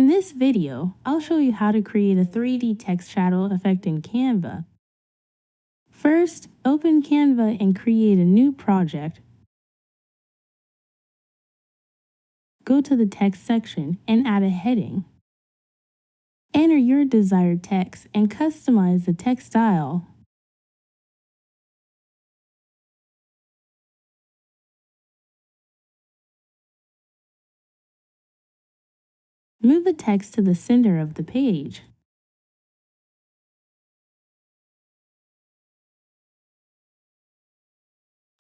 In this video, I'll show you how to create a 3D text shadow effect in Canva. First, open Canva and create a new project. Go to the text section and add a heading. Enter your desired text and customize the text style. Move the text to the center of the page.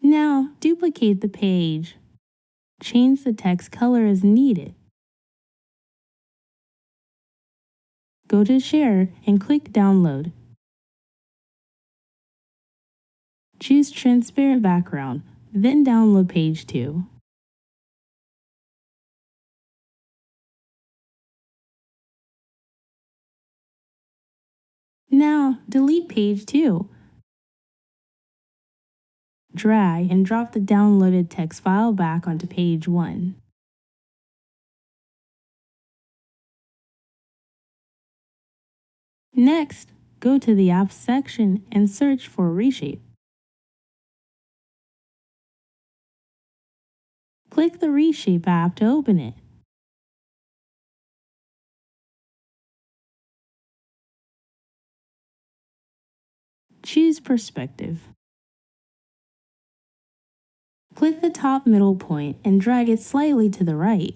Now, duplicate the page. Change the text color as needed. Go to Share and click Download. Choose Transparent Background, then download page 2. Now, delete page 2. Drag and drop the downloaded text file back onto page 1. Next, go to the Apps section and search for Reshape. Click the Reshape app to open it. Choose Perspective. Click the top middle point and drag it slightly to the right.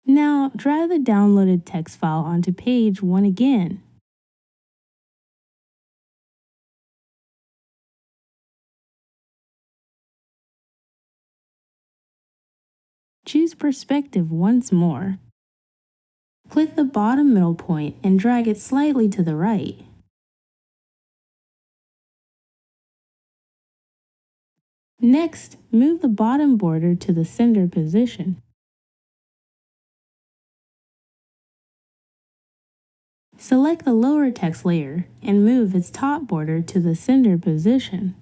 Now, drag the downloaded text file onto page 1 again. Choose Perspective once more. Click the bottom middle point and drag it slightly to the right. Next, move the bottom border to the center position. Select the lower text layer and move its top border to the center position.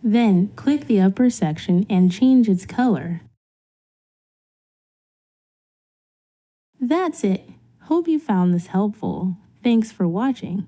Then, click the upper section and change its color. That's it. Hope you found this helpful. Thanks for watching.